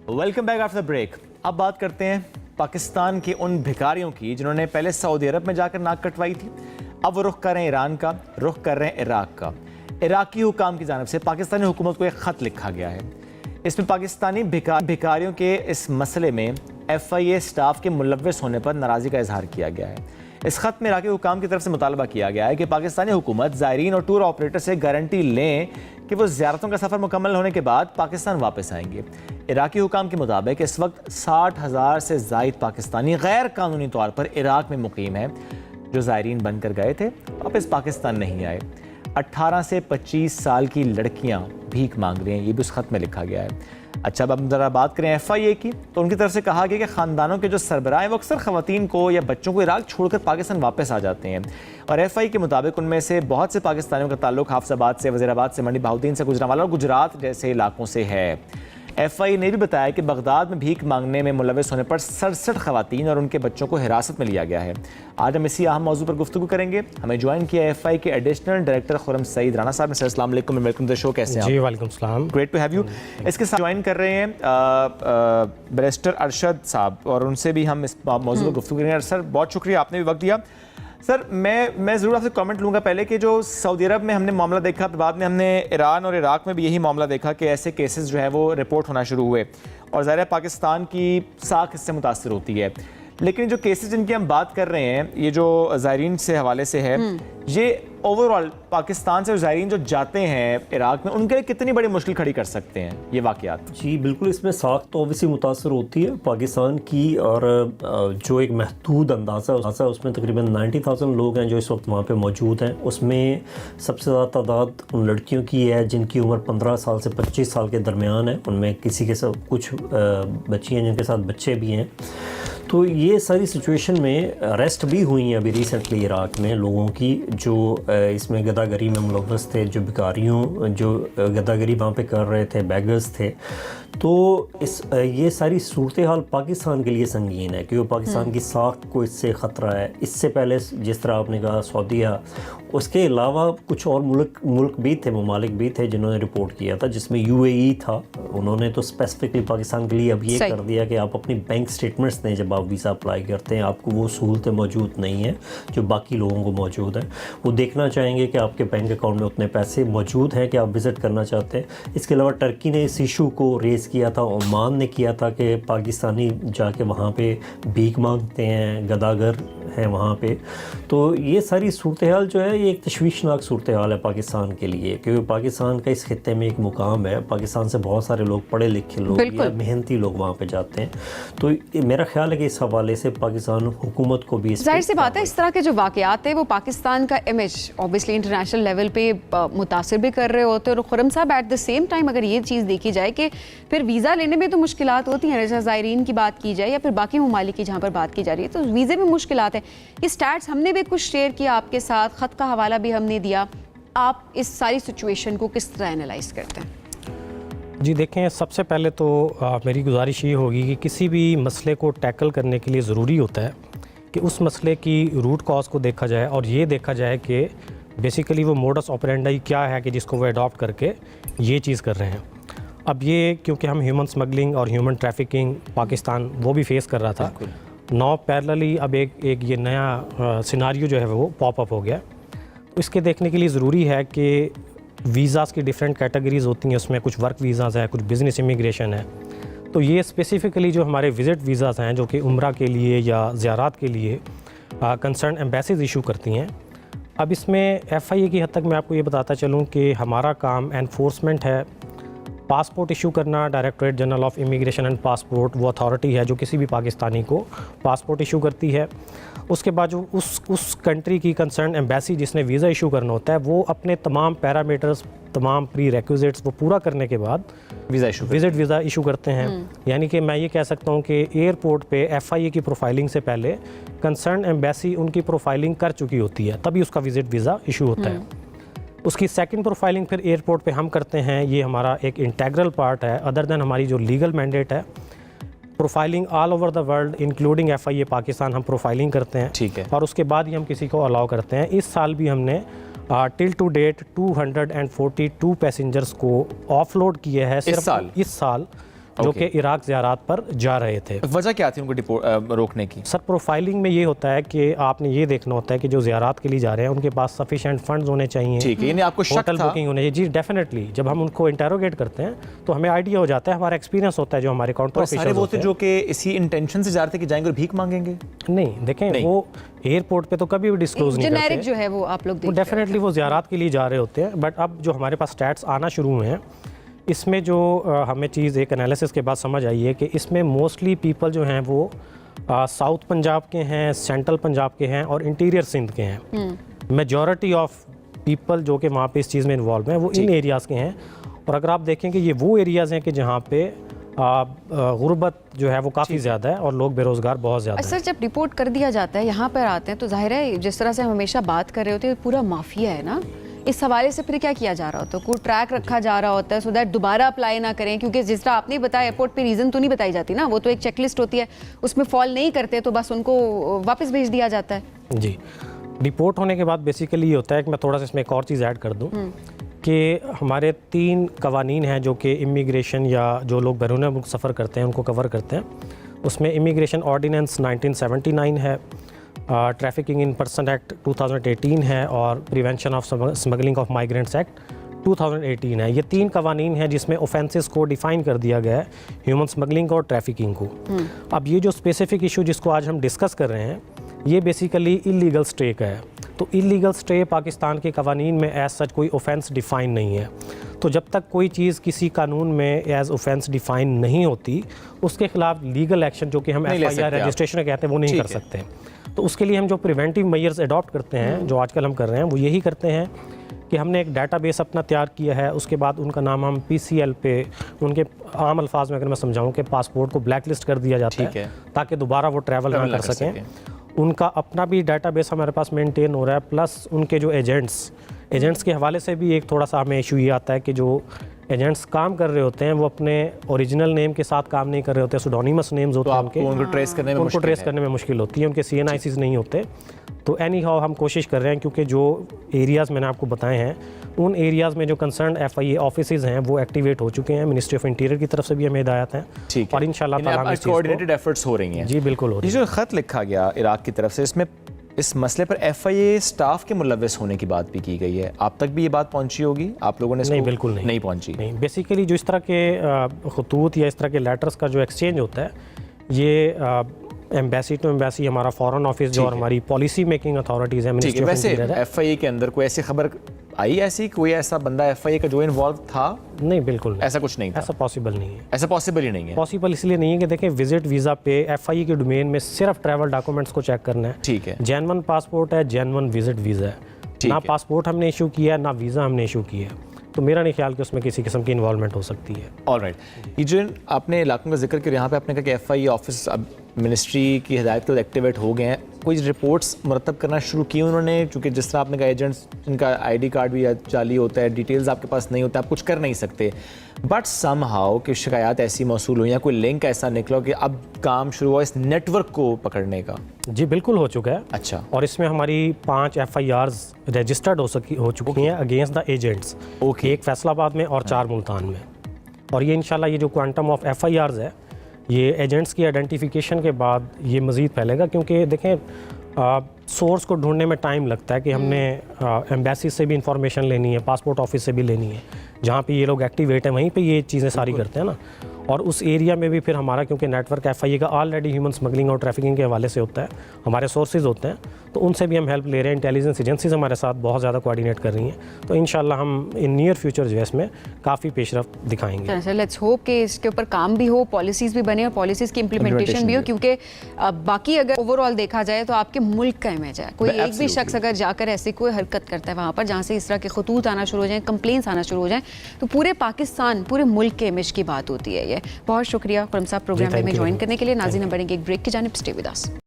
Welcome back after the break. अब बात करते हैं पाकिस्तान के उन भिखारियों की जिन्होंने पहले सऊदी अरब में जाकर नाक कटवाई थी। अब वो रुख कर रहे हैं ईरान का, रुख कर रहे हैं इराक का। इराकी हुकाम की जानिब से पाकिस्तानी हुकूमत को एक ख़त लिखा गया है। इसमें पाकिस्तानी भिखारियों के इस मसले में FIA स्टाफ के मुलव्वस होने पर नाराज़गी का इजहार किया गया है। इस खत में इराकी हुकाम की तरफ से मुतालबा किया गया है कि पाकिस्तानी हुकूमत ज़ायरीन और टूर ऑपरेटर से गारंटी लें कि वो ज़ियारतों का सफ़र मुकम्मल होने के बाद पाकिस्तान वापस आएंगे। इराकी हुकाम के मुताबिक इस वक्त 60,000 से ज़ायद पाकिस्तानी गैर कानूनी तौर पर इराक में मुकीम हैं, जो ज़ायरीन बनकर गए थे वापस पाकिस्तान नहीं आए। 18 से 25 साल की लड़कियां भीख मांग रही हैं, ये भी उस खत में लिखा गया है। अच्छा, अब हम ज़रा बात करें FIA की, तो उनकी तरफ से कहा गया कि ख़ानदानों के जो सरबराह हैं वो अक्सर ख़वातीन को या बच्चों को इराक छोड़कर पाकिस्तान वापस आ जाते हैं। और FIA के मुताबिक उनमें से बहुत से पाकिस्तानियों का ताल्लुक हाफिजाबाद से, वज़ीराबाद से, मंडी बहाउद्दीन से, गुजरांवाला और गुजरात जैसे इलाकों से है। FIA ने भी बताया कि बगदाद में भीख मांगने में मुलव्वस होने पर 67 ख़वातीन और उनके बच्चों को हिरासत में लिया गया है। आज हम इसी अहम मौजू पर गुफ्तगू करेंगे। हमें ज्वाइन किया FIA के एडिशनल डायरेक्टर खुर्रम सईद राना साहब ने। सर अस्सलाम वालेकुम, वेलकम टू द शो। कैसे हैं आप? जी वालेकुम सलाम, ग्रेट टू हैव यू। इसके साथ ज्वाइन कर रहे हैं बैरिस्टर अरशद साहब, और उनसे भी हम इस मौजू पर गुफ्तगू करेंगे। सर बहुत शुक्रिया, आपने भी वक्त दिया। सर मैं ज़रूर आपसे कमेंट लूँगा पहले कि जो सऊदी अरब में हमने मामला देखा, बाद में हमने ईरान और इराक में भी यही मामला देखा कि ऐसे केसेस जो है वो रिपोर्ट होना शुरू हुए, और ज़ाहिर है पाकिस्तान की साख इससे मुतासर होती है। लेकिन जो केसेस जिनकी हम बात कर रहे हैं, ये जो ज़ायरीन से हवाले से है, ये ओवरऑल पाकिस्तान से ज़ायरीन जो जाते हैं इराक में, उनके लिए कितनी बड़ी मुश्किल खड़ी कर सकते हैं ये वाक़यात? जी बिल्कुल, इसमें साख तो ऑब्वियसली मुतासर होती है पाकिस्तान की, और जो एक महदूद अंदाज़ा उसमें तकरीबन 90,000 लोग हैं जो इस वक्त वहाँ पे मौजूद हैं। उसमें सबसे ज़्यादा तादाद उन लड़कियों की है जिनकी उम्र 15 साल से 25 साल के दरमियान है। उनमें किसी के साथ कुछ बच्ची हैं जिनके साथ बच्चे भी हैं। तो ये सारी सिचुएशन में अरेस्ट भी हुई हैं अभी रिसेंटली इराक में लोगों की जो इसमें गदागरी में मुलव्वस थे, जो भिखारियों जो गदागरी वहाँ पे कर रहे थे, बैगर्स थे। तो ये सारी सूरत हाल पाकिस्तान के लिए संगीन है क्योंकि पाकिस्तान की साख को इससे ख़तरा है। इससे पहले जिस तरह आपने कहा सऊदीया, उसके अलावा कुछ और मुल्क भी थे, ममालिक भी थे जिन्होंने रिपोर्ट किया था, जिसमें UAE था। उन्होंने तो स्पेसिफिकली पाकिस्तान के लिए अब ये कर दिया कि आप अपनी बैंक स्टेटमेंट्स दें जब आप वीज़ा अप्लाई करते हैं। आपको वो सहूलतें मौजूद नहीं है जो बाकी लोगों को मौजूद है। वो देखना चाहेंगे कि आपके बैंक अकाउंट में उतने पैसे मौजूद हैं कि आप विज़िट करना चाहते हैं। इसके अलावा टर्की ने इस इशू को रेज़ किया था, ओमान ने किया था कि पाकिस्तानी जाके वहाँ पे भीख मांगते हैं, गदागर हैं वहाँ पे। तो ये सारी सूरत हाल जो है ये एक तशवीशनाक सूरत हाल है पाकिस्तान के लिए, क्योंकि पाकिस्तान का इस खित्ते में एक मुकाम है। पाकिस्तान से बहुत सारे लोग, पढ़े लिखे लोग या मेहनती लोग वहाँ पे जाते हैं। तो मेरा ख्याल है कि इस हवाले से पाकिस्तान हुकूमत को भी जाहिर सी बात है इस तरह के जो वाक़यात है वो पाकिस्तान का इमेज ऑब्वियसली इंटरनेशनल लेवल पे मुतासिर भी कर रहे होते हैं। और खुर्रम साहब एट द सेम टाइम अगर ये चीज़ देखी जाए कि फिर वीज़ा लेने में तो मुश्किलात होती हैं, जैसे ज़ायरीन की बात की जाए या फिर बाकी ममालिक की जहाँ पर बात की जा रही है, तो वीज़े में मुश्किलात है। ये स्टैट्स हमने भी कुछ शेयर किया आपके साथ, ख़त का हवाला भी हमने दिया। आप इस सारी सिचुएशन को किस तरह एनालाइज करते हैं? जी देखें, सबसे पहले तो मेरी गुजारिश ये होगी कि किसी भी मसले को टैकल करने के लिए ज़रूरी होता है कि उस मसले की रूट कॉज को देखा जाए और ये देखा जाए कि बेसिकली वो मोडस ऑपरेंडाई क्या है कि जिसको वो अडॉप्ट करके ये चीज़ कर रहे हैं। अब ये क्योंकि हम ह्यूमन स्मगलिंग और ह्यूमन ट्रैफिकिंग पाकिस्तान वो भी फेस कर रहा था, नौ पैरेलली अब एक ये नया सिनारियो जो है वो पॉप अप हो गया। तो इसके देखने के लिए ज़रूरी है कि वीज़ाज़ की डिफरेंट कैटेगरीज़ होती हैं, उसमें कुछ वर्क वीज़ाज़ हैं, कुछ बिज़नेस इमिग्रेशन है। तो ये स्पेसिफ़िकली जो हमारे विज़िट वीज़ाज़ हैं जो कि उम्रा के लिए या ज़ियारत के लिए कंसर्न एम्बेसीज इशू करती हैं। अब इसमें FIA की हद तक मैं आपको ये बताता चलूँ कि हमारा काम एनफोर्समेंट है। पासपोर्ट इशू करना, directorate general of immigration and passport वो अथॉरिटी है जो किसी भी पाकिस्तानी को पासपोर्ट इशू करती है। उसके बाद जो उस कंट्री की कंसर्न एम्बेसी जिसने वीज़ा इशू करना होता है, वो अपने तमाम पैरामीटर्स, तमाम प्री रेक्विजिट्स वो पूरा करने के बाद विज़िट वीज़ा इशू करते हैं। यानी कि मैं ये कह सकता हूँ कि एयरपोर्ट पे FIA की प्रोफाइलिंग से पहले कंसर्न एम्बेसी उनकी प्रोफाइलिंग कर चुकी होती है, तभी उसका विज़िट वीज़ा इशू होता है। उसकी सेकंड प्रोफाइलिंग फिर एयरपोर्ट पे हम करते हैं। ये हमारा एक इंटेग्रल पार्ट है, अदर देन हमारी जो लीगल मैंडेट है। Profiling all over the world including FIA Pakistan हम प्रोफाइलिंग करते हैं, ठीक है। और उसके बाद ही हम किसी को अलाउ करते हैं। इस साल भी हमने टिल टू डेट 242 पैसेंजर्स को ऑफलोड किए हैं सिर्फ इस साल जो कि इराक ज़ियारात पर जा रहे थे। वजह क्या थी उनको रोकने की? सर प्रोफाइलिंग में ये होता है कि आपने ये देखना होता है कि जो ज़ियारात के लिए जा रहे हैं उनके पास सफिशिएंट फंड्स होने चाहिए। ठीक है, यानी आपको शक होटल था? बुकिंग होने चाहिए। जी डेफिनेटली, जब हम उनको इंटेरोगेट करते हैं तो हमें आइडिया हो जाता है, हमारा एक्सपीरियंस होता है जो हमारे काउंटर और सारे ऑफिसर्स वो होते थे हैं। जो कि इसी इंटेंशन से जा रहे थे कि जाएंगे और भीख मांगेंगे? नहीं देखें, नहीं। वो एयरपोर्ट पे तो कभी भी डिस्क्लोज नहीं जेनेरिक करते। जो है वो आप लोग वो देख रहे हो। डेफिनेटली वो ज़ियारात के लिए जा रहे होते हैं। बट अब जो हमारे पास स्टैट्स आना शुरू हुए हैं, इसमें जो हमें चीज़ एक एनालिसिस के बाद समझ आई है कि इसमें मोस्टली पीपल जो हैं वो साउथ पंजाब के हैं, सेंट्रल पंजाब के हैं और इंटीरियर सिंध के हैं। मेजॉरिटी ऑफ पीपल जो कि वहाँ पे इस चीज़ में इन्वॉल्व हैं वो इन एरियाज़ के हैं। और अगर आप देखें कि ये वो एरियाज़ हैं कि जहाँ पे गुर्बत जो है वो काफ़ी ज़्यादा है और लोग बेरोज़गार बहुत ज़्यादा हैं। सर जब रिपोर्ट कर दिया जाता है, यहाँ पर आते हैं तो जाहिर है जिस तरह से हम हमेशा बात कर रहे होते हैं पूरा माफिया है ना, इस हवाले से फिर क्या किया जा रहा होता है? कोई ट्रैक रखा जा रहा होता है सो दैट दोबारा अप्लाई ना करें, क्योंकि जिस तरह आपने बताया एयरपोर्ट पे रीज़न तो नहीं बताई जाती ना, वो तो एक चेकलिस्ट होती है, उसमें फॉल नहीं करते तो बस उनको वापस भेज दिया जाता है। जी, रिपोर्ट होने के बाद बेसिकली ये होता है कि मैं थोड़ा सा इसमें एक और चीज़ ऐड कर दूं कि हमारे 3 कवानीन हैं जो कि इमिग्रेशन या जो लोग बैरून मुल्क सफ़र करते हैं उनको कवर करते हैं। उसमें इमिग्रेशन ऑर्डिनेंस 1979 है, ट्रैफिकिंग इन पर्सन एक्ट 2018 है और prevention of smuggling of migrants act 2018 है। ये 3 कवानीन हैं जिसमें ऑफेंसेस को डिफ़ाइन कर दिया गया है, ह्यूमन स्मगलिंग और ट्रैफिकिंग को। अब ये जो स्पेसिफिक इशू जिसको आज हम डिस्कस कर रहे हैं, ये बेसिकली इलीगल स्टे का है। तो इलीगल स्टे पाकिस्तान के कवानीन में एज सच कोई ऑफेंस डिफ़ाइन नहीं है। तो जब तक कोई चीज़ किसी कानून में एज ऑफेंस डिफ़ाइन नहीं होती, उसके खिलाफ लीगल एक्शन जो कि हम FIR रजिस्ट्रेशन कहते हैं वो नहीं कर सकते। तो उसके लिए हम जो प्रिवेंटिव मेजर्स अडॉप्ट करते हैं, जो आजकल हम कर रहे हैं, वो यही करते हैं कि हमने एक डाटाबेस अपना तैयार किया है। उसके बाद उनका नाम हम PCL पे, उनके आम अल्फाज में अगर मैं समझाऊं कि पासपोर्ट को ब्लैक लिस्ट कर दिया जाता है ताकि दोबारा वो ट्रैवल ना कर सकें। उनका अपना भी डाटाबेस हमारे पास मेंटेन हो रहा है, प्लस उनके जो एजेंट्स के हवाले से भी एक थोड़ा सा हमें इशू ये आता है कि जो एजेंट्स काम कर रहे होते हैं वो अपने ओरिजिनल नेम के साथ काम नहीं कर रहे होते, सुडोनिमस नेम्स होते हैं उनको ट्रेस करने में मुश्किल होती है, उनके CNICs नहीं होते। तो एनी हाउ हम कोशिश कर रहे हैं, क्योंकि जो एरियाज़ मैंने आपको बताए हैं उन एरियाज़ में जो कंसर्न FIA ऑफिसेज़ हैं वो एक्टिवेट हो चुके हैं। मिनिस्ट्री ऑफ इंटीरियर की तरफ से भी हमें हिदायत हैं और इंशाल्लाह ताला कोऑर्डिनेटेड एफर्ट्स हो रही हैं। जी बिल्कुल हो रही है। ये जो खत लिखा गया इराक की तरफ से, इसमें इस मसले पर FIA स्टाफ के मुलव्वस होने की बात भी की गई है, आप तक भी ये बात पहुंची होगी? आप लोगों ने नहीं, बिल्कुल नहीं पहुंची। नहीं, बेसिकली जो इस तरह के खतूत या इस तरह के लेटर्स का जो एक्सचेंज होता है, ये एम्बेसी टू एम्बेसी, हमारा फॉरेन ऑफिस जो और हमारी पॉलिसी मेकिंग अथॉरिटीज़ है, मिनिस्ट्री ऑफ इंटीरियर है। FIA के अंदर कोई ऐसी खबर आई, ऐसी कोई ऐसा बंदा FIA का जो इन्वॉल्व था? नहीं, बिल्कुल नहीं, ऐसा कुछ नहीं था। ऐसा पॉसिबल नहीं है। ऐसा पॉसिबल ही नहीं है। पॉसिबल इसलिए नहीं है कि देखें, विजिट वीज़ा पे FIA के डोमेन में सिर्फ ट्रैवल डॉक्यूमेंट्स को चेक करना है। ठीक है, जेन्युइन पासपोर्ट है, जेन्युइन विजिट वीज़ा है। ना पासपोर्ट हमने इशू किया है, ना वीज़ा हमने इशू किया है, तो मेरा नहीं ख्याल कि उसमें किसी किस्म की इन्वॉल्वमेंट हो सकती है। ऑलराइट, ये जो आपने इलाकों का जिक्र किया, यहाँ पे आपने कहा कि FIA ऑफिस अब मिनिस्ट्री की हिदायत के एक्टिवेट हो गए हैं, कोई रिपोर्ट्स मुरतब करना शुरू की उन्होंने? क्योंकि जिस तरह आपने कहा एजेंट्स जिनका ID कार्ड भी जाली होता है, डिटेल्स आपके पास नहीं होता, आप कुछ कर नहीं सकते, बट समहाउ कि शिकायत ऐसी मौसूल हुई या कोई लिंक ऐसा निकला कि अब काम शुरू हुआ इस नेटवर्क को पकड़ने का? जी बिल्कुल हो चुका है। अच्छा, और इसमें हमारी 5 FIRs रजिस्टर्ड हो चुकी हैं अगेंस्ट द एजेंट्स। एक फैसलाबाद में और 4 मुल्तान में। और ये इंशाल्लाह ये जो क्वांटम ऑफ FIRs है, ये एजेंट्स की आइडेंटिफिकेशन के बाद ये मज़ीद फैलेगा, क्योंकि देखें सोर्स को ढूंढने में टाइम लगता है कि हमने एम्बेसी से भी इंफॉर्मेशन लेनी है, पासपोर्ट ऑफिस से भी लेनी है, जहाँ पे ये लोग एक्टिवेट हैं वहीं पे ये चीज़ें सारी करते हैं ना। और उस एरिया में भी फिर हमारा, क्योंकि नेटवर्क FIA का ऑलरेडी ह्यूमन स्मगलिंग और ट्रैफिकिंग के हवाले से होता है, हमारे सोर्सेज होते हैं, तो उनसे भी हम हेल्प ले रहे हैं। इंटेलिजेंस एजेंसीज हमारे साथ बहुत ज़्यादा कोऑर्डिनेट कर रही हैं, तो इंशाल्लाह हम इन नियर फ्यूचर जो है इसमें काफ़ी पेशरफ्त दिखाएंगे। सर लेट्स होप कि इसके ऊपर काम भी हो, पॉलिसीज़ भी बने और पॉलिसीज़ की इम्प्लीमेंटेशन भी हो, क्योंकि बाकी अगर ओवरऑल देखा जाए तो आपके मुल्क का इमेज है। कोई एक भी शख्स अगर जाकर ऐसी कोई हरकत करता है वहाँ पर जहाँ से इस तरह के खतूत आना शुरू हो जाए, कंप्लेंट्स आना शुरू हो जाए, तो पूरे पाकिस्तान, पूरे मुल्क के इमेज की बात होती है ये। बहुत शुक्रिया खुर्रम साहब प्रोग्राम में ज्वाइन करने के लिए। नाज़रीन, बढ़ेंगे एक ब्रेक की जानिब, स्टे विद अस।